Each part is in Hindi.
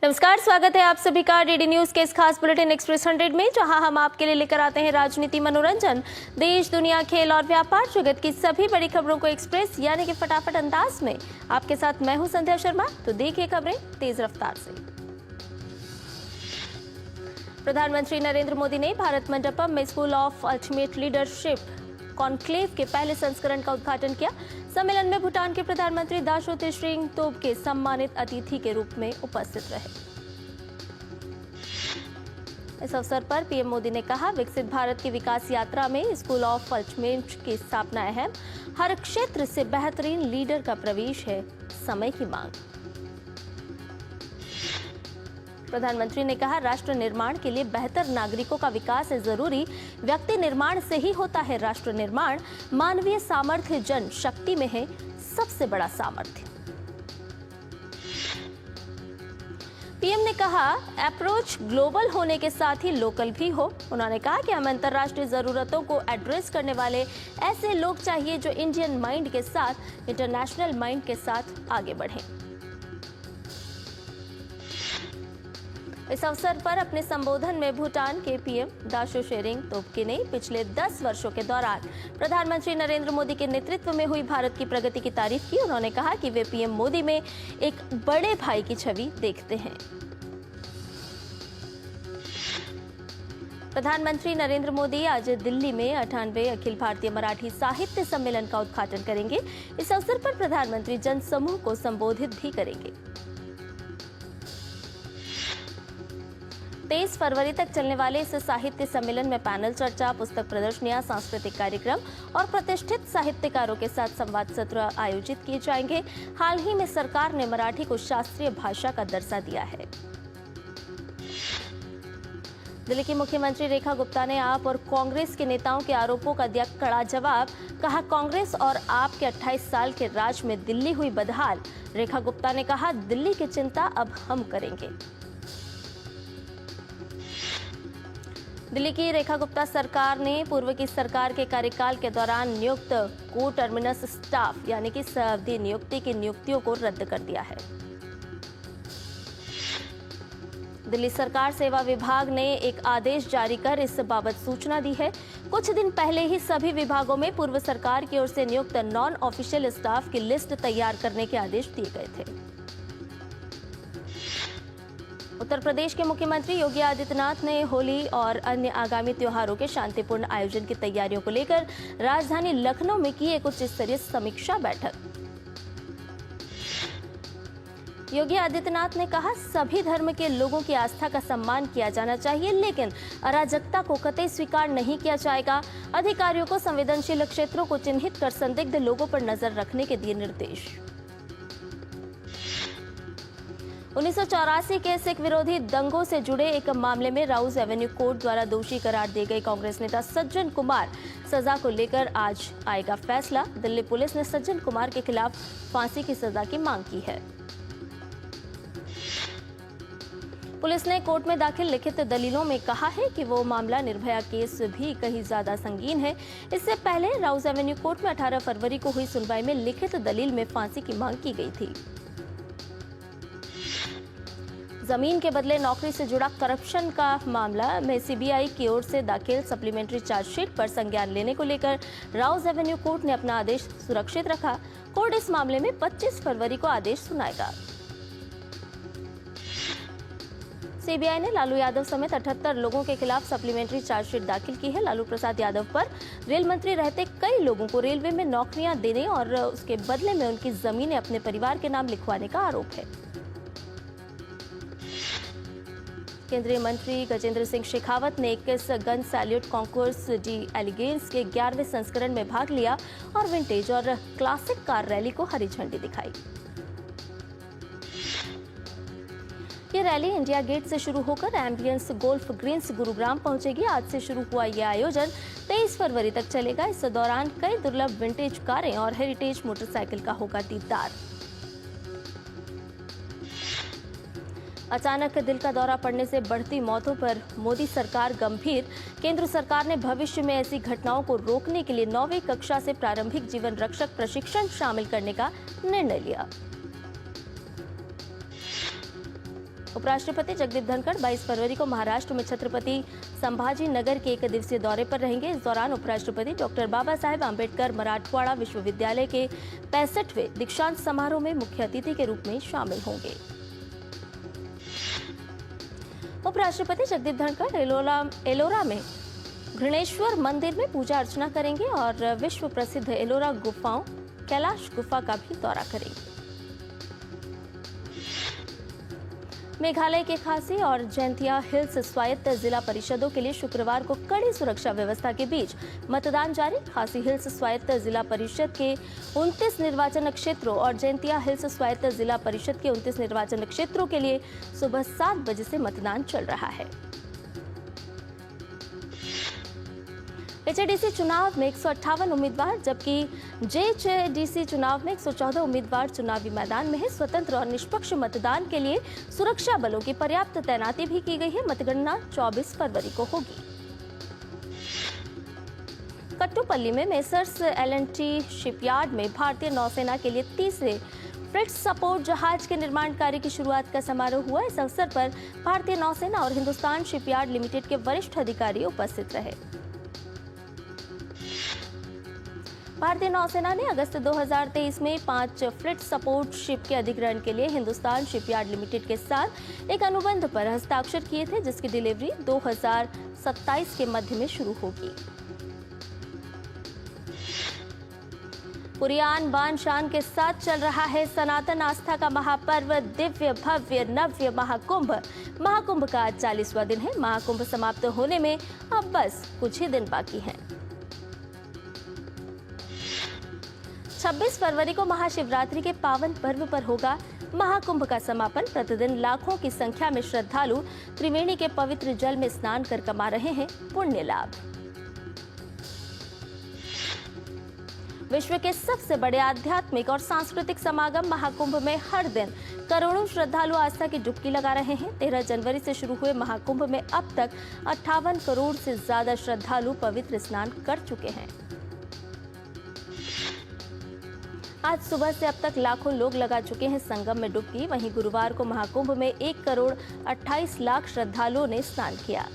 नमस्कार, स्वागत है आप सभी का डीडी न्यूज के इस खास बुलेटिन एक्सप्रेस 100 में, जहां हम आपके लिए लेकर आते हैं राजनीति, मनोरंजन, देश, दुनिया, खेल और व्यापार जगत की सभी बड़ी खबरों को एक्सप्रेस यानी कि फटाफट अंदाज में। आपके साथ मैं हूं संध्या शर्मा। तो देखिए खबरें तेज रफ्तार से। प्रधानमंत्री नरेंद्र मोदी ने भारत मंडपम में school of ultimate leadership conclave के पहले संस्करण का उद्घाटन किया। सम्मेलन में भूटान के प्रधानमंत्री दाशो त्शेरिंग तोब्गे सम्मानित अतिथि के रूप में उपस्थित रहे। इस अवसर पर पीएम मोदी ने कहा, विकसित भारत की विकास यात्रा में स्कूल ऑफ अल्टीमेट की स्थापना अहम, हर क्षेत्र से बेहतरीन लीडर का प्रवेश है समय की मांग। प्रधानमंत्री ने कहा, राष्ट्र निर्माण के लिए बेहतर नागरिकों का विकास है जरूरी। व्यक्ति निर्माण से ही होता है राष्ट्र निर्माण। मानवीय सामर्थ्य जन शक्ति में है सबसे बड़ा सामर्थ्य। पीएम ने कहा, अप्रोच ग्लोबल होने के साथ ही लोकल भी हो। उन्होंने कहा कि हमें अंतर्राष्ट्रीय जरूरतों को एड्रेस करने वाले ऐसे लोग चाहिए जो इंडियन माइंड के साथ इंटरनेशनल माइंड के साथ आगे बढ़ें। इस अवसर पर अपने संबोधन में भूटान के पीएम दाशो त्शेरिंग तोब्गे ने पिछले 10 वर्षों के दौरान प्रधानमंत्री नरेंद्र मोदी के नेतृत्व में हुई भारत की प्रगति की तारीफ की। उन्होंने कहा कि वे पीएम मोदी में एक बड़े भाई की छवि देखते हैं। प्रधानमंत्री नरेंद्र मोदी आज दिल्ली में 98वें अखिल भारतीय मराठी साहित्य सम्मेलन का उद्घाटन करेंगे। इस अवसर पर प्रधानमंत्री जन समूह को संबोधित भी करेंगे। 23 फरवरी तक चलने वाले इस साहित्य सम्मेलन में पैनल चर्चा, पुस्तक प्रदर्शनियां, सांस्कृतिक कार्यक्रम और प्रतिष्ठित साहित्यकारों के साथ संवाद सत्र आयोजित किए जाएंगे। हाल ही में सरकार ने मराठी को शास्त्रीय भाषा का दर्जा दिया है। दिल्ली की मुख्यमंत्री रेखा गुप्ता ने आप और कांग्रेस के नेताओं के आरोपों का दिया कड़ा जवाब। कहा, कांग्रेस और आप के 28 साल के राज में दिल्ली हुई बदहाल। रेखा गुप्ता ने कहा, दिल्ली की चिंता अब हम करेंगे। दिल्ली की रेखा गुप्ता सरकार ने पूर्व की सरकार के कार्यकाल के दौरान नियुक्त को टर्मिनस स्टाफ यानी कि सावधि नियुक्ति की नियुक्तियों को रद्द कर दिया है। दिल्ली सरकार सेवा विभाग ने एक आदेश जारी कर इस बाबत सूचना दी है। कुछ दिन पहले ही सभी विभागों में पूर्व सरकार की ओर से नियुक्त नॉन ऑफिशियल स्टाफ की लिस्ट तैयार करने के आदेश दिए गए थे। उत्तर प्रदेश के मुख्यमंत्री योगी आदित्यनाथ ने होली और अन्य आगामी त्योहारों के शांतिपूर्ण आयोजन की तैयारियों को लेकर राजधानी लखनऊ में की एक उच्च स्तरीय समीक्षा बैठक। योगी आदित्यनाथ ने कहा, सभी धर्म के लोगों की आस्था का सम्मान किया जाना चाहिए, लेकिन अराजकता को कतई स्वीकार नहीं किया जाएगा। अधिकारियों को संवेदनशील क्षेत्रों को चिन्हित कर संदिग्ध लोगों पर नजर रखने के दिए निर्देश। 1984 के सिख विरोधी दंगों से जुड़े एक मामले में राउज एवेन्यू कोर्ट द्वारा दोषी करार दिए गए कांग्रेस नेता सज्जन कुमार सजा को लेकर आज आएगा फैसला। दिल्ली पुलिस ने सज्जन कुमार के खिलाफ फांसी की सजा की मांग की है। पुलिस ने कोर्ट में दाखिल लिखित दलीलों में कहा है कि वो मामला निर्भया केस भी कहीं ज्यादा संगीन है। इससे पहले राउज एवेन्यू कोर्ट में 18 फरवरी को हुई सुनवाई में लिखित दलील में फांसी की मांग की गई थी। जमीन के बदले नौकरी से जुड़ा करप्शन का मामला में सीबीआई की ओर से दाखिल सप्लीमेंट्री चार्जशीट पर संज्ञान लेने को लेकर राउज एवेन्यू कोर्ट ने अपना आदेश सुरक्षित रखा। कोर्ट इस मामले में 25 फरवरी को आदेश सुनाएगा। सीबीआई ने लालू यादव समेत 78 लोगों के खिलाफ सप्लीमेंट्री चार्जशीट दाखिल की है। लालू प्रसाद यादव पर रेल मंत्री रहते कई लोगों को रेलवे में नौकरियां देने और उसके बदले में उनकी जमीनें अपने परिवार के नाम लिखवाने का आरोप है। केंद्रीय मंत्री गजेंद्र सिंह शेखावत ने 21 gun salute concours d elegance के 11वें संस्करण में भाग लिया और विंटेज और क्लासिक कार रैली को हरी झंडी दिखाई। ये रैली इंडिया गेट से शुरू होकर एम्बियंस गोल्फ ग्रीन्स गुरुग्राम पहुंचेगी। आज से शुरू हुआ यह आयोजन 23 फरवरी तक चलेगा। इस दौरान कई दुर्लभ विंटेज कारें और हेरिटेज मोटरसाइकिल का होगा दीदार। अचानक दिल का दौरा पड़ने से बढ़ती मौतों पर मोदी सरकार गंभीर। केंद्र सरकार ने भविष्य में ऐसी घटनाओं को रोकने के लिए 9वीं कक्षा से प्रारंभिक जीवन रक्षक प्रशिक्षण शामिल करने का निर्णय लिया। उपराष्ट्रपति जगदीप धनखड़ 22 फरवरी को महाराष्ट्र में छत्रपति संभाजी नगर के 1 दिवसीय दौरे पर रहेंगे। इस दौरान उपराष्ट्रपति डॉक्टर बाबा साहेब आम्बेडकर मराठवाड़ा विश्वविद्यालय के 65वें दीक्षांत समारोह में मुख्य अतिथि के रूप में शामिल होंगे। उपराष्ट्रपति जगदीप धनखड़ एलोरा में घृणेश्वर मंदिर में पूजा अर्चना करेंगे और विश्व प्रसिद्ध एलोरा गुफाओं कैलाश गुफा का भी दौरा करेंगे। मेघालय के खासी और जैंतिया हिल्स स्वायत्त जिला परिषदों के लिए शुक्रवार को कड़ी सुरक्षा व्यवस्था के बीच मतदान जारी। खासी हिल्स स्वायत्त जिला परिषद के 29 निर्वाचन क्षेत्रों और जैंतिया हिल्स स्वायत्त जिला परिषद के 29 निर्वाचन क्षेत्रों के लिए सुबह 7 बजे से मतदान चल रहा है। एचएडीसी चुनाव में 158 उम्मीदवार जबकि जेएचडीसी चुनाव में 114 उम्मीदवार चुनावी मैदान में है। स्वतंत्र और निष्पक्ष मतदान के लिए सुरक्षा बलों की पर्याप्त तैनाती भी की गई है। मतगणना 24 फरवरी को होगी। कट्टुपल्ली में मेसर्स एल&टी शिपयार्ड में भारतीय नौसेना के लिए तीसरे फ्रिट्स सपोर्ट जहाज के निर्माण कार्य की शुरुआत का समारोह हुआ। इस अवसर पर भारतीय नौसेना और हिंदुस्तान शिपयार्ड लिमिटेड के वरिष्ठ अधिकारी उपस्थित रहे। भारतीय नौसेना ने अगस्त 2023 में 5 फ्लिट सपोर्ट शिप के अधिग्रहण के लिए हिंदुस्तान शिपयार्ड लिमिटेड के साथ एक अनुबंध पर हस्ताक्षर किए थे, जिसकी डिलीवरी 2027 के मध्य में शुरू होगी। पुरियान बान शान के साथ चल रहा है सनातन आस्था का महापर्व दिव्य भव्य नव्य महाकुंभ। महाकुंभ का आज 40वां दिन है। महाकुंभ समाप्त होने में अब बस कुछ ही दिन बाकी हैं। 26 फरवरी को महाशिवरात्रि के पावन पर्व पर होगा महाकुंभ का समापन। प्रतिदिन लाखों की संख्या में श्रद्धालु त्रिवेणी के पवित्र जल में स्नान कर कमा रहे हैं पुण्य लाभ। विश्व के सबसे बड़े आध्यात्मिक और सांस्कृतिक समागम महाकुंभ में हर दिन करोड़ों श्रद्धालु आस्था की डुबकी लगा रहे हैं। 13 जनवरी से शुरू हुए महाकुंभ में अब तक 58 करोड़ से ज्यादा श्रद्धालु पवित्र स्नान कर चुके हैं। आज सुबह से अब तक लाखों लोग लगा चुके हैं संगम में डुबकी। वहीं गुरुवार को महाकुंभ में 1 करोड़ 28 लाख श्रद्धालुओं ने स्नान किया।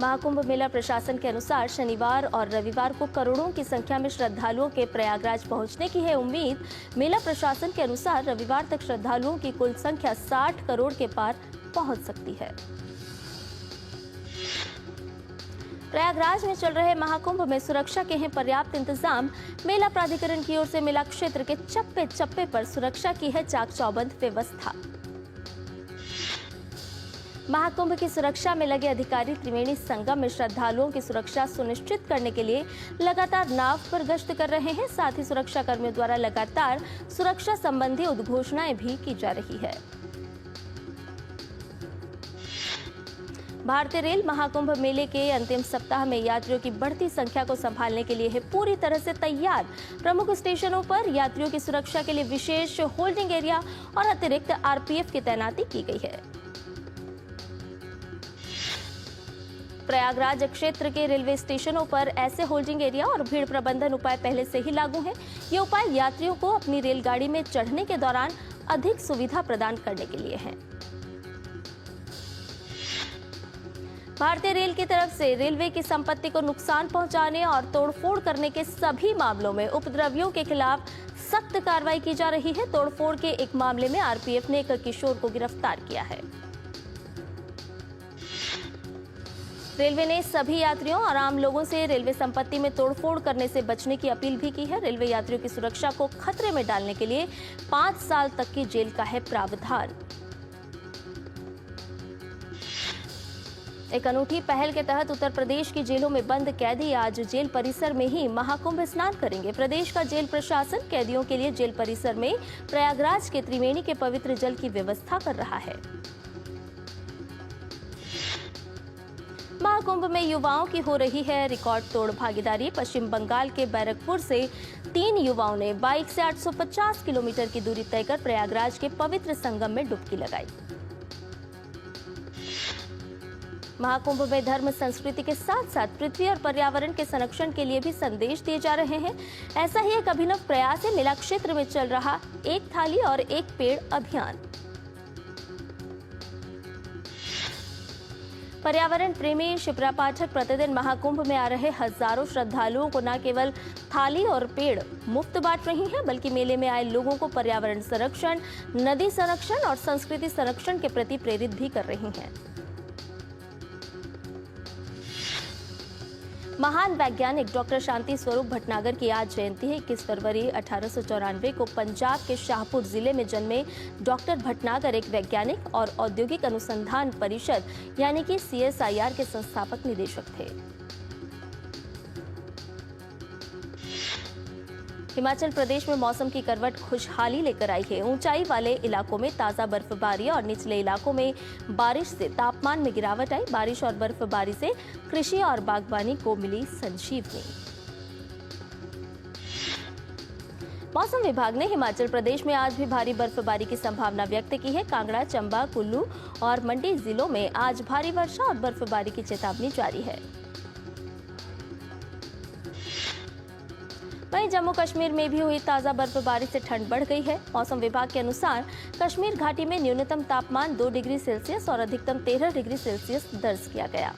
महाकुंभ मेला प्रशासन के अनुसार शनिवार और रविवार को करोड़ों की संख्या में श्रद्धालुओं के प्रयागराज पहुंचने की है उम्मीद। मेला प्रशासन के अनुसार रविवार तक श्रद्धालुओं की कुल संख्या 60 करोड़ के पार पहुंच सकती है। प्रयागराज में चल रहे महाकुंभ में सुरक्षा के हैं पर्याप्त इंतजाम। मेला प्राधिकरण की ओर से मेला क्षेत्र के चप्पे चप्पे पर सुरक्षा की है चाक चौबंद व्यवस्था। महाकुंभ की सुरक्षा में लगे अधिकारी त्रिवेणी संगम में श्रद्धालुओं की सुरक्षा सुनिश्चित करने के लिए लगातार नाव पर गश्त कर रहे हैं। साथ ही सुरक्षा कर्मियों द्वारा लगातार सुरक्षा संबंधी उद्घोषणाएं भी की जा रही है। भारतीय रेल महाकुंभ मेले के अंतिम सप्ताह में यात्रियों की बढ़ती संख्या को संभालने के लिए है पूरी तरह से तैयार। प्रमुख स्टेशनों पर यात्रियों की सुरक्षा के लिए विशेष होल्डिंग एरिया और अतिरिक्त आरपीएफ की तैनाती की गई है। प्रयागराज क्षेत्र के रेलवे स्टेशनों पर ऐसे होल्डिंग एरिया और भीड़ प्रबंधन उपाय पहले से ही लागू हैं। ये उपाय यात्रियों को अपनी रेलगाड़ी में चढ़ने के दौरान अधिक सुविधा प्रदान करने के लिए हैं। भारतीय रेल की तरफ से रेलवे की संपत्ति को नुकसान पहुंचाने और तोड़फोड़ करने के सभी मामलों में उपद्रवियों के खिलाफ सख्त कार्रवाई की जा रही है। तोड़फोड़ के एक मामले में आरपीएफ ने एक किशोर को गिरफ्तार किया है। रेलवे ने सभी यात्रियों और आम लोगों से रेलवे संपत्ति में तोड़फोड़ करने से बचने की अपील भी की है। रेलवे यात्रियों की सुरक्षा को खतरे में डालने के लिए 5 साल तक की जेल का है प्रावधान। एक अनूठी पहल के तहत उत्तर प्रदेश की जेलों में बंद कैदी आज जेल परिसर में ही महाकुंभ स्नान करेंगे। प्रदेश का जेल प्रशासन कैदियों के लिए जेल परिसर में प्रयागराज के त्रिवेणी के पवित्र जल की व्यवस्था कर रहा है। महाकुंभ में युवाओं की हो रही है रिकॉर्ड तोड़ भागीदारी। पश्चिम बंगाल के बैरकपुर से 3 युवाओं ने बाइक से 850 किलोमीटर की दूरी तय कर प्रयागराज के पवित्र संगम में डुबकी लगाई। महाकुंभ में धर्म संस्कृति के साथ साथ पृथ्वी और पर्यावरण के संरक्षण के लिए भी संदेश दिए जा रहे हैं। ऐसा ही एक अभिनव प्रयास है मेला क्षेत्र में चल रहा एक थाली और एक पेड़ अभियान। पर्यावरण प्रेमी शिप्रा पाठक प्रतिदिन महाकुंभ में आ रहे हजारों श्रद्धालुओं को न केवल थाली और पेड़ मुफ्त बांट रही हैं, बल्कि मेले में आए लोगों को पर्यावरण संरक्षण, नदी संरक्षण और संस्कृति संरक्षण के प्रति प्रेरित भी कर रही हैं। महान वैज्ञानिक डॉक्टर शांति स्वरूप भटनागर की आज जयंती है। 21 फरवरी 1894 को पंजाब के शाहपुर जिले में जन्मे डॉक्टर भटनागर एक वैज्ञानिक और औद्योगिक अनुसंधान परिषद यानी कि CSIR के संस्थापक निदेशक थे। हिमाचल प्रदेश में मौसम की करवट खुशहाली लेकर आई है। ऊंचाई वाले इलाकों में ताजा बर्फबारी और निचले इलाकों में बारिश से तापमान में गिरावट आई। बारिश और बर्फबारी से कृषि और बागवानी को मिली संजीवनी। मौसम विभाग ने हिमाचल प्रदेश में आज भी भारी बर्फबारी की संभावना व्यक्त की है। कांगड़ा, चंबा, कुल्लू और मंडी जिलों में आज भारी वर्षा और बर्फबारी की चेतावनी जारी है। वहीं जम्मू कश्मीर में भी हुई ताजा बर्फबारी से ठंड बढ़ गई है। मौसम विभाग के अनुसार कश्मीर घाटी में न्यूनतम तापमान 2 डिग्री सेल्सियस और अधिकतम 13 डिग्री सेल्सियस दर्ज किया गया।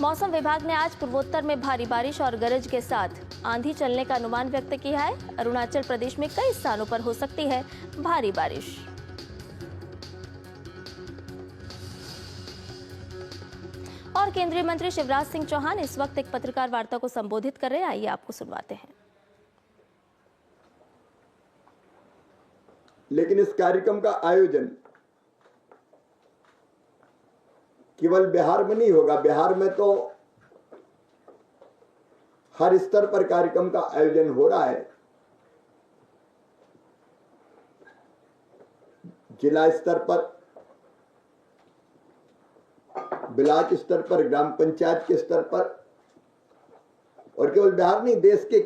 मौसम विभाग ने आज पूर्वोत्तर में भारी बारिश और गरज के साथ आंधी चलने का अनुमान व्यक्त किया है। अरुणाचल प्रदेश में कई स्थानों पर हो सकती है भारी बारिश। और केंद्रीय मंत्री शिवराज सिंह चौहान इस वक्त एक पत्रकार वार्ता को संबोधित कर रहे हैं। आइए आपको सुनवाते हैं। लेकिन इस कार्यक्रम का आयोजन केवल बिहार में नहीं होगा। बिहार में तो हर स्तर पर कार्यक्रम का आयोजन हो रहा है। जिला स्तर पर, ब्लॉक स्तर पर, ग्राम पंचायत के स्तर पर, और केवल बिहार नहीं, देश के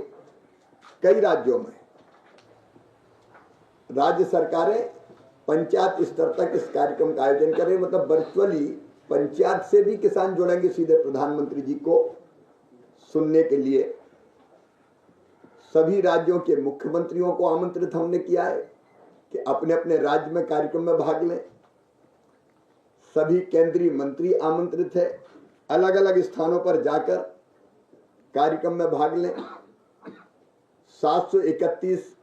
कई राज्यों में राज्य सरकारें पंचायत स्तर तक इस कार्यक्रम का आयोजन कर रहे हैं। मतलब वर्चुअली पंचायत से भी किसान जुड़ेंगे सीधे प्रधानमंत्री जी को सुनने के लिए। सभी राज्यों के मुख्यमंत्रियों को आमंत्रित हमने किया है कि अपने अपने राज्य में कार्यक्रम में भाग लें। सभी केंद्रीय मंत्री आमंत्रित है, अलग अलग स्थानों पर जाकर कार्यक्रम में भाग लें। 731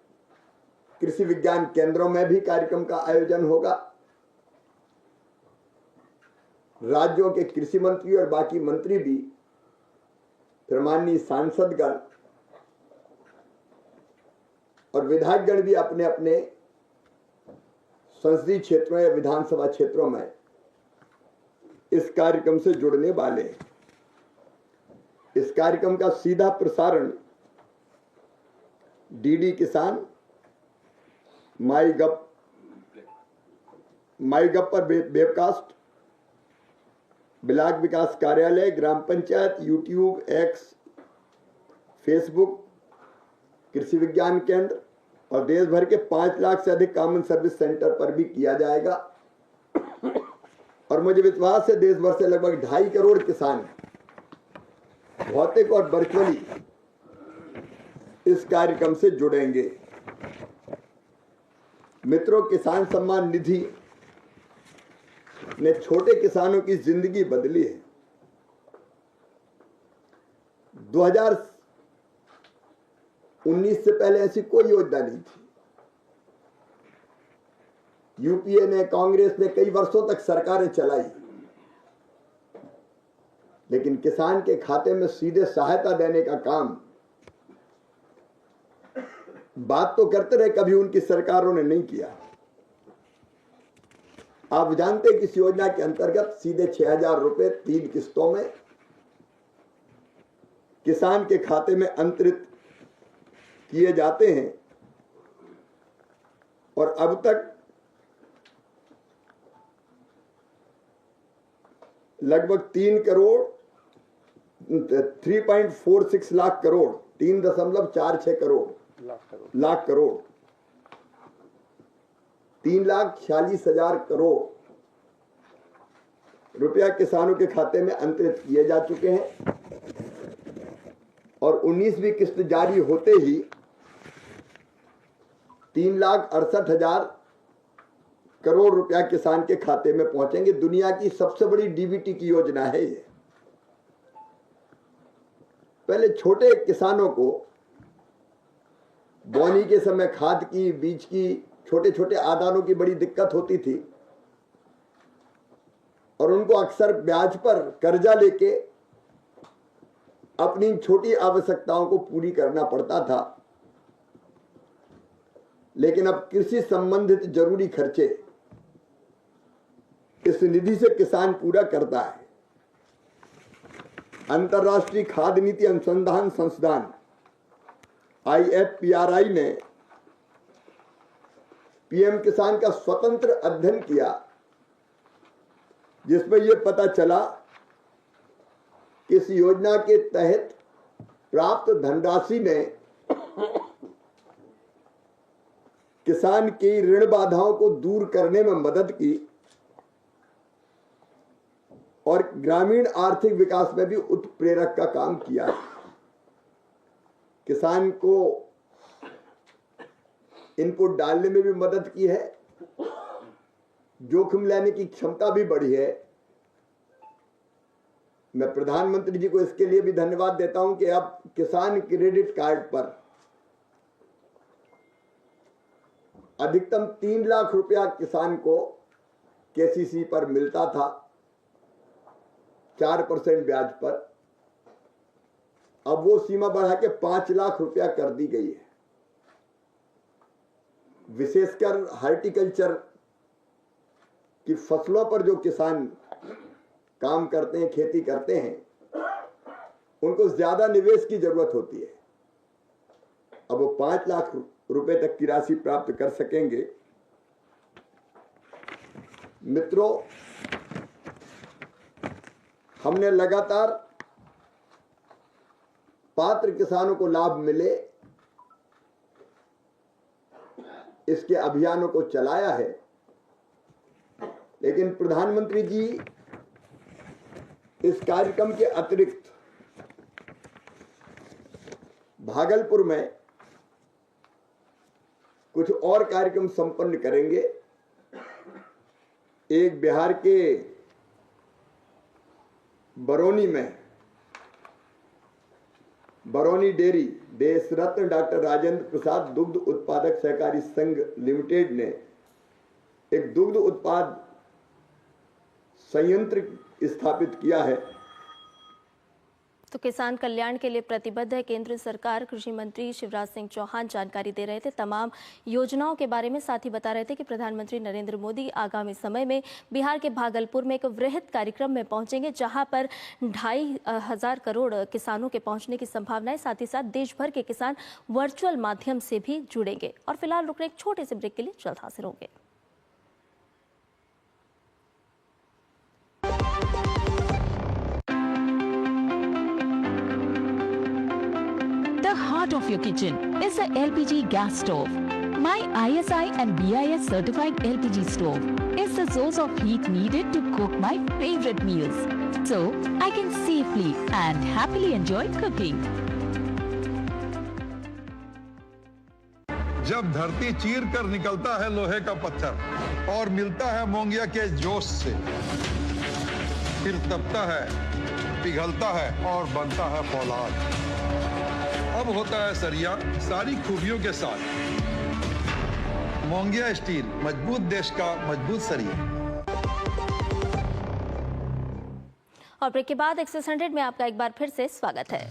कृषि विज्ञान केंद्रों में भी कार्यक्रम का आयोजन होगा। राज्यों के कृषि मंत्री और बाकी मंत्री भी, फिर माननीय सांसदगण और विधायकगण भी अपने अपने संसदीय क्षेत्रों या विधानसभा क्षेत्रों में इस कार्यक्रम से जुड़ने वाले हैं। इस कार्यक्रम का सीधा प्रसारण डीडी किसान, माई गव पर वेबकास्ट, ब्लॉक विकास कार्यालय, ग्राम पंचायत, यूट्यूब, एक्स, फेसबुक, कृषि विज्ञान केंद्र और देश भर के 5 लाख से अधिक कॉमन सर्विस सेंटर पर भी किया जाएगा। और मुझे विश्वास है देश भर से लगभग 2.5 करोड़ किसान भौतिक और वर्चुअली इस कार्यक्रम से जुड़ेंगे। मित्रों, किसान सम्मान निधि ने छोटे किसानों की जिंदगी बदली है। 2019 से पहले ऐसी कोई योजना नहीं थी। यूपीए ने, कांग्रेस ने कई वर्षों तक सरकारें चलाई, लेकिन किसान के खाते में सीधे सहायता देने का काम बात तो करते रहे, कभी उनकी सरकारों ने नहीं किया। आप जानते हैं कि इस योजना के अंतर्गत सीधे 6,000 रुपए 3 किस्तों में किसान के खाते में अंतरित किए जाते हैं। और अब तक लगभग 3.46 लाख करोड़, 3.46 लाख करोड़ 3,46,000 करोड़ रुपया किसानों के खाते में अंतरित किए जा चुके हैं और 19वीं किस्त जारी होते ही 3,68,000 करोड़ रुपया किसान के खाते में पहुंचेंगे। दुनिया की सबसे बड़ी डीबीटी की योजना है ये। पहले छोटे किसानों को बोनी के समय खाद की, बीज की, छोटे छोटे आदानों की बड़ी दिक्कत होती थी और उनको अक्सर ब्याज पर कर्जा लेके अपनी छोटी आवश्यकताओं को पूरी करना पड़ता था। लेकिन अब कृषि संबंधित जरूरी खर्चे इस निधि से किसान पूरा करता है। अंतर्राष्ट्रीय खाद्य नीति अनुसंधान संस्थान IFPRI ने पीएम किसान का स्वतंत्र अध्ययन किया, जिसमें यह पता चला कि इस योजना के तहत प्राप्त धनराशि ने किसान की ऋण बाधाओं को दूर करने में मदद की और ग्रामीण आर्थिक विकास में भी उत्प्रेरक का काम किया। किसान को इनपुट डालने में भी मदद की है, जोखिम लेने की क्षमता भी बढ़ी है। मैं प्रधानमंत्री जी को इसके लिए भी धन्यवाद देता हूं कि अब किसान क्रेडिट कार्ड पर अधिकतम 3 लाख रुपया किसान को केसीसी पर मिलता था 4% ब्याज पर। अब वो सीमा बढ़ा के 5 लाख रुपया कर दी गई है। विशेषकर हॉर्टिकल्चर की फसलों पर जो किसान काम करते हैं, खेती करते हैं, उनको ज्यादा निवेश की जरूरत होती है। अब वो 5 लाख रुपए तक की राशि प्राप्त कर सकेंगे। मित्रों, हमने लगातार पात्र किसानों को लाभ मिले इसके अभियानों को चलाया है, लेकिन प्रधानमंत्री जी इस कार्यक्रम के अतिरिक्त भागलपुर में कुछ और कार्यक्रम संपन्न करेंगे। एक बिहार के बरौनी में बरौनी डेयरी देश रत्न डॉक्टर राजेंद्र प्रसाद दुग्ध उत्पादक सहकारी संघ लिमिटेड ने एक दुग्ध उत्पाद संयंत्र स्थापित किया है। तो किसान कल्याण के लिए प्रतिबद्ध है केंद्र सरकार। कृषि मंत्री शिवराज सिंह चौहान जानकारी दे रहे थे तमाम योजनाओं के बारे में। साथ ही बता रहे थे कि प्रधानमंत्री नरेंद्र मोदी आगामी समय में बिहार के भागलपुर में एक वृहद कार्यक्रम में पहुंचेंगे, जहां पर 2,500 करोड़ किसानों के पहुंचने की संभावना है। साथ ही साथ देश भर के किसान वर्चुअल माध्यम से भी जुड़ेंगे। और फिलहाल रुकने एक छोटे से ब्रेक के लिए जल्द हाजिर होंगे। The heart of your kitchen is the LPG gas stove. My ISI and BIS certified LPG stove is the source of heat needed to cook my favorite meals, so I can safely and happily enjoy cooking. जब धरती चीर कर निकलता है लोहे का पत्थर और मिलता है मोंगिया के जोश से, फिर तपता है, पिघलता है और बनता है फौलाद। अब होता है सरिया सारी खूबियों के साथ। मोंगिया स्टील, मजबूत देश का मजबूत सरिया। और ब्रेक के बाद एक्सेस 100 में आपका एक बार फिर से स्वागत है।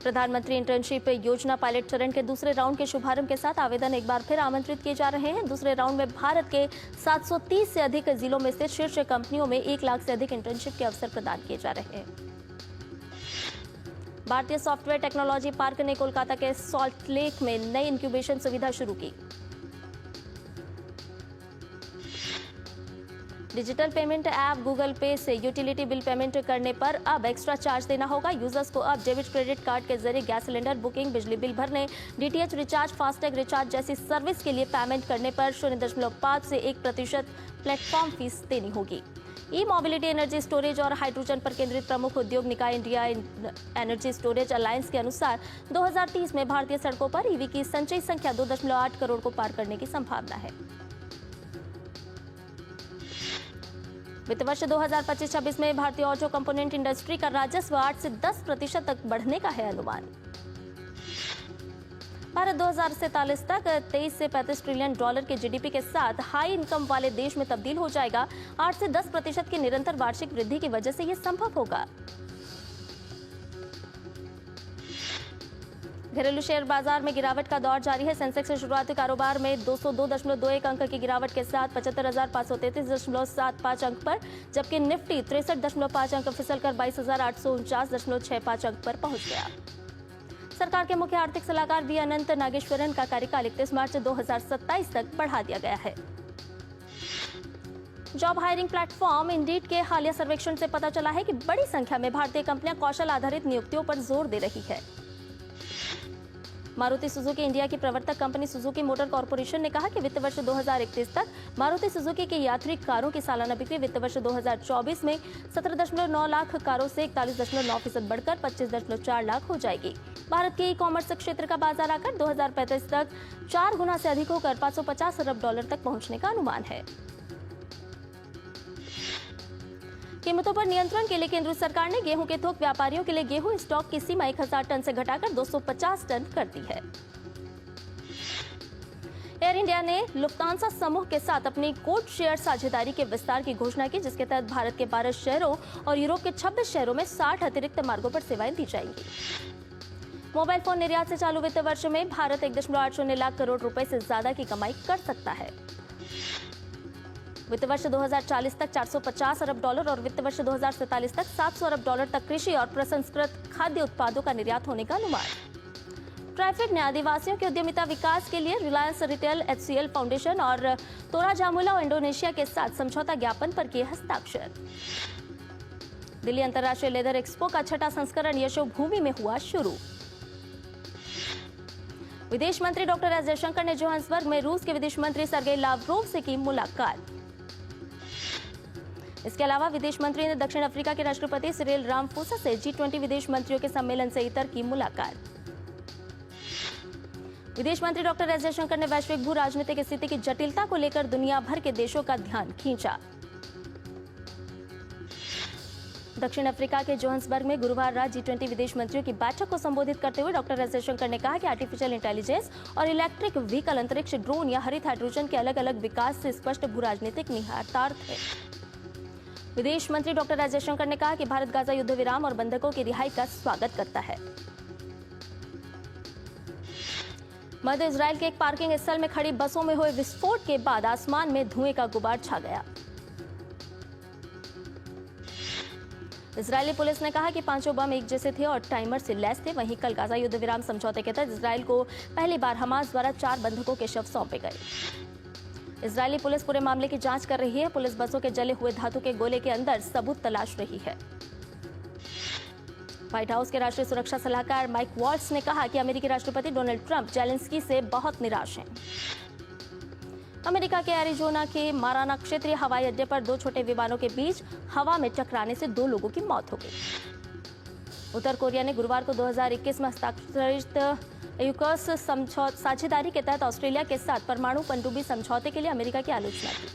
प्रधानमंत्री इंटर्नशिप योजना पायलट चरण के दूसरे राउंड के शुभारंभ के साथ आवेदन एक बार फिर आमंत्रित किए जा रहे हैं। दूसरे राउंड में भारत के 730 से अधिक जिलों में स्थित शीर्ष कंपनियों में 1 लाख से अधिक इंटर्नशिप के अवसर प्रदान किए जा रहे हैं। भारतीय सॉफ्टवेयर टेक्नोलॉजी पार्क ने कोलकाता के सॉल्ट लेक में नई इंक्यूबेशन सुविधा शुरू की। डिजिटल पेमेंट ऐप गूगल पे से यूटिलिटी बिल पेमेंट करने पर अब एक्स्ट्रा चार्ज देना होगा। यूजर्स को अब डेबिट क्रेडिट कार्ड के जरिए गैस सिलेंडर बुकिंग, बिजली बिल भरने, डीटीएच रिचार्ज, फास्टैग रिचार्ज जैसी सर्विस के लिए पेमेंट करने पर 0.5 से 1% प्लेटफॉर्म फीस देनी होगी। ई मोबिलिटी, एनर्जी स्टोरेज और हाइड्रोजन पर केंद्रित प्रमुख उद्योग निकाय इंडिया एनर्जी स्टोरेज अलायंस के अनुसार 2030 में भारतीय सड़कों पर ईवी की संचयी संख्या 2.8 करोड़ को पार करने की संभावना है। वित्त वर्ष 2025-26 में भारतीय ऑटो कंपोनेंट इंडस्ट्री का राजस्व 8 से 10% तक बढ़ने का है अनुमान। भारत 2047 तक 23 से 35 ट्रिलियन डॉलर के जीडीपी के साथ हाई इनकम वाले देश में तब्दील हो जाएगा। 8 से 10% की निरंतर वार्षिक वृद्धि की वजह से यह संभव होगा। घरेलू शेयर बाजार में गिरावट का दौर जारी है। सेंसेक्स के शुरुआती कारोबार में 202.21 अंक की गिरावट के साथ 75,533.75 अंक पर, जबकि निफ्टी 63.5 अंक फिसलकर 22,849.65 अंक पर पहुंच गया। सरकार के मुख्य आर्थिक सलाहकार वी अनंत नागेश्वरन का कार्यकाल 31 मार्च 2027 तक बढ़ा दिया गया है। जॉब हायरिंग प्लेटफॉर्म इंडीड के हालिया सर्वेक्षण से पता चला है कि बड़ी संख्या में भारतीय कंपनियां कौशल आधारित नियुक्तियों पर जोर दे रही है। मारुति सुजुकी इंडिया की प्रवर्तक कंपनी सुजुकी मोटर कॉर्पोरेशन ने कहा कि वित्त वर्ष 2031 तक मारुति सुजुकी की यात्री कारों की सालाना बिक्री वित्त वर्ष 2024 में 17.9 लाख कारों से 41.9% बढ़कर 25.4 लाख हो जाएगी। भारत के ई कॉमर्स क्षेत्र का बाजार आकर 2035 तक 4 गुना से अधिक होकर 550 अरब डॉलर तक पहुंचने का अनुमान है। कीमतों पर नियंत्रण के लिए केंद्र सरकार ने गेहूं के थोक व्यापारियों के लिए गेहूं स्टॉक की सीमा 1000 टन से घटाकर 250 टन कर दी है। एयर इंडिया ने लुफ्तांसा समूह के साथ अपनी कोड शेयर साझेदारी के विस्तार की घोषणा की, जिसके तहत भारत के 12 शहरों और यूरोप के 26 शहरों में 60 अतिरिक्त मार्गों पर सेवाएं दी जाएंगी। मोबाइल फोन निर्यात से चालू वित्त वर्ष में भारत 1.80 लाख करोड़ रुपए से ज्यादा की कमाई कर सकता है। वित्त वर्ष 2040 तक 450 अरब डॉलर और वित्त वर्ष 2047 तक 700 अरब डॉलर तक कृषि और प्रसंस्कृत खाद्य उत्पादों का निर्यात होने का अनुमान। ट्रैफिक ने आदिवासियों के उद्यमिता विकास के लिए रिलायंस रिटेल, HCL फाउंडेशन और तोराजामुला और इंडोनेशिया के साथ समझौता ज्ञापन पर किए हस्ताक्षर। दिल्ली अंतर्राष्ट्रीय लेदर एक्सपो का 6वां संस्करण यशोभूमि में हुआ शुरू। विदेश मंत्री डॉक्टर एस जयशंकर ने जोहान्सबर्ग में रूस के विदेश मंत्री सर्गेई लावरोव से की मुलाकात। इसके अलावा विदेश मंत्री ने दक्षिण अफ्रीका के राष्ट्रपति सिरिल रामफोसा से G20 विदेश मंत्रियों के सम्मेलन से इतर की मुलाकात। विदेश मंत्री डॉक्टर एस जयशंकर ने वैश्विक भू राजनीतिक स्थिति की जटिलता को लेकर दुनिया भर के देशों का ध्यान खींचा। दक्षिण अफ्रीका के जोहान्सबर्ग में गुरुवार रात G20 विदेश मंत्रियों की बैठक को संबोधित करते हुए डॉक्टर एस जयशंकर ने कहा कि आर्टिफिशियल इंटेलिजेंस और इलेक्ट्रिक व्हीकल, अंतरिक्ष, ड्रोन या हरित हाइड्रोजन के अलग अलग विकास से स्पष्ट भू राजनीतिक निहितार्थ है। विदेश मंत्री डॉक्टर एस जयशंकर ने कहा कि भारत गाजा युद्ध विराम और बंधकों की रिहाई का स्वागत करता है। मध्य इजराइल के एक पार्किंग स्थल में खड़ी बसों में हुए विस्फोट के बाद आसमान में धुएं का गुबार छा गया। इजरायली पुलिस ने कहा कि 5 बम एक जैसे थे और टाइमर से लैस थे। वहीं कल गाजा युद्ध विराम समझौते के तहत इजराइल को पहली बार हमास द्वारा 4 बंधकों के शव सौंपे गए। इजरायली पुलिस पूरे मामले की जांच कर रही है। पुलिस बसों के जले हुए धातु के गोले के अंदर सबूत तलाश रही है। व्हाइट हाउस के राष्ट्रीय सुरक्षा सलाहकार माइक वॉल्ट्स ने कहा कि अमेरिकी राष्ट्रपति डोनाल्ड ट्रंप जेलेंस्की से बहुत निराश हैं। अमेरिका के एरिजोना के माराना क्षेत्रीय हवाई अड्डे पर 2 छोटे विमानों के बीच हवा में टकराने से 2 लोगों की मौत हो गई। उत्तर कोरिया ने गुरुवार को 2021 में हस्ताक्षरित यूकॉस साझेदारी के तहत ऑस्ट्रेलिया के साथ परमाणु पनडुब्बी समझौते के लिए अमेरिका की आलोचना की।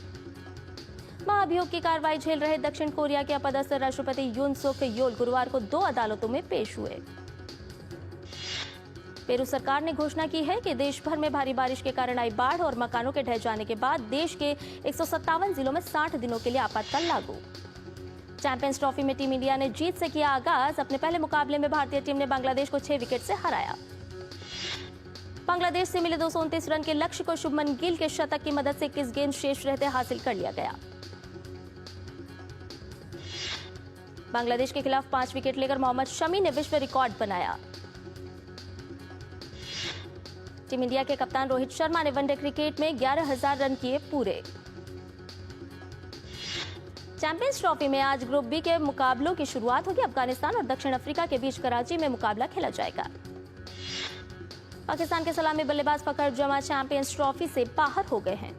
महाभियोग की कार्रवाई झेल रहे दक्षिण कोरिया के अपदस्थ राष्ट्रपति यून सुक योल गुरुवार को 2 अदालतों में पेश हुए। पेरू सरकार ने घोषणा की है कि देश भर में भारी बारिश के कारण आई बाढ़ और मकानों के ढह जाने के बाद देश के 157 जिलों में 60 दिनों के लिए आपातकाल लागू। चैंपियंस ट्रॉफी में टीम इंडिया ने जीत से किया आगाज। अपने पहले मुकाबले में भारतीय टीम ने बांग्लादेश को 6 विकेट से हराया। बांग्लादेश से मिले 229 रन के लक्ष्य को शुभमन गिल के शतक की मदद से 21 गेंद शेष रहते हासिल कर लिया गया। बांग्लादेश के खिलाफ 5 विकेट लेकर मोहम्मद शमी ने विश्व रिकॉर्ड बनाया। टीम इंडिया के कप्तान रोहित शर्मा ने वनडे क्रिकेट में 11,000 रन किए पूरे। चैंपियंस ट्रॉफी में आज ग्रुप बी के मुकाबलों की शुरुआत होगी। अफगानिस्तान और दक्षिण अफ्रीका के बीच कराची में मुकाबला खेला जाएगा। पाकिस्तान के सलामी बल्लेबाज फखर जमा चैंपियंस ट्रॉफी से बाहर हो गए हैं।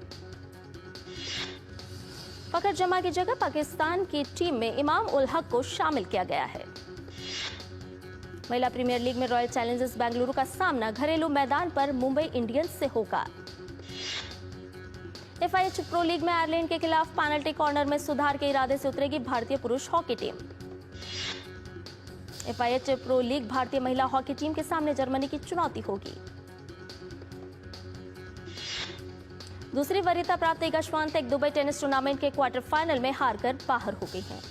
फखर जमा की जगह पाकिस्तान की टीम में इमाम उल हक को शामिल किया गया है। महिला प्रीमियर लीग में रॉयल चैलेंजर्स बेंगलुरु का सामना घरेलू मैदान पर मुंबई इंडियंस से होगा। FIH प्रो लीग में आयरलैंड के खिलाफ पेनल्टी कॉर्नर में सुधार के इरादे से उतरेगी भारतीय पुरुष hockey team. FIH pro league भारतीय महिला हॉकी टीम के सामने जर्मनी की चुनौती होगी। दूसरी वरीयता प्राप्त इगा श्वांतेक दुबई टेनिस टूर्नामेंट के क्वार्टर फाइनल में हारकर बाहर हो गई हैं।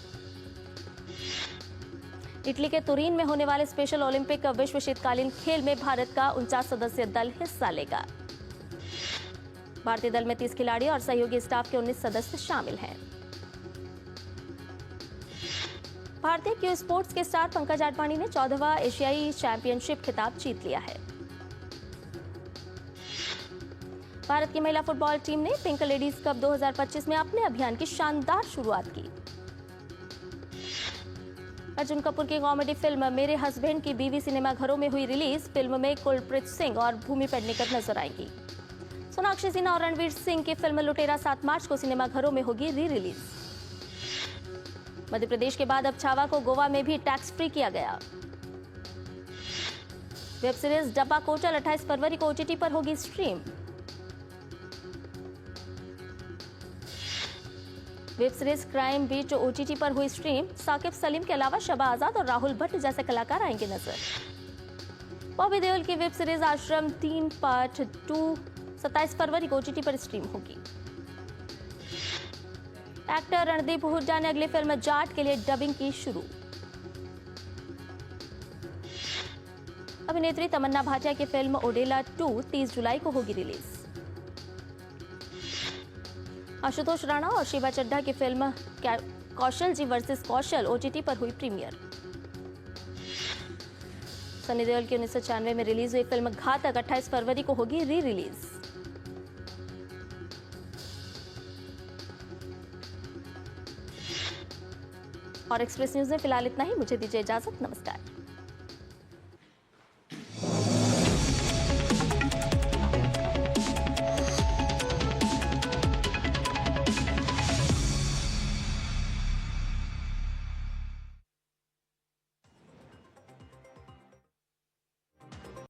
इटली के तुरीन में होने वाले स्पेशल ओलंपिक विश्व शीतकालीन खेल में भारत का 49 सदस्यीय दल हिस्सा लेगा। भारतीय दल में 30 खिलाड़ी और सहयोगी स्टाफ के 19 सदस्य शामिल हैं। भारतीय क्यू स्पोर्ट्स के स्टार पंकज आडवाणी ने 14वां एशियाई चैंपियनशिप खिताब जीत लिया है। भारत की महिला फुटबॉल टीम ने पिंक लेडीज कप 2025 में अपने अभियान की शानदार शुरुआत की। अर्जुन कपूर की कॉमेडी फिल्म मेरे हस्बैंड की बीवी सिनेमाघरों में हुई रिलीज। फिल्म में कुलप्रीत सिंह और भूमि पेडनेकर नजर आएंगी। सोनाक्षी सिन्हा और रणवीर सिंह की फिल्म लुटेरा 7 मार्च को सिनेमाघरों में होगी री रिलीज। मध्य प्रदेश के बाद अब छावा को गोवा में भी टैक्स फ्री किया गया। वेब सीरीज डब्बा कोटल 28 फरवरी को OTT पर होगी stream. Web series crime beat OTT पर हुई स्ट्रीम। साकिब सलीम के अलावा शबा आजाद और राहुल भट्ट जैसे कलाकार आएंगे नजर। बॉबी देओल की वेब सीरीज आश्रम 3 पार्ट 2 27 फरवरी को OTT पर स्ट्रीम होगी। एक्टर रणदीप हुड्डा ने अगली फिल्म जाट के लिए डबिंग की शुरू। अभिनेत्री तमन्ना भाटिया की फिल्म ओडेला 2 30 जुलाई को होगी रिलीज। आशुतोष राणा और शिवा चड्ढा की फिल्म कौशल जी वर्सेस कौशल OTT पर हुई प्रीमियर। सनी देओल की 1996 में रिलीज हुई फिल्म घातक 28 फरवरी को होगी री रिलीज। और एक्सप्रेस न्यूज में फिलहाल इतना ही। मुझे दीजिए इजाजत। नमस्कार।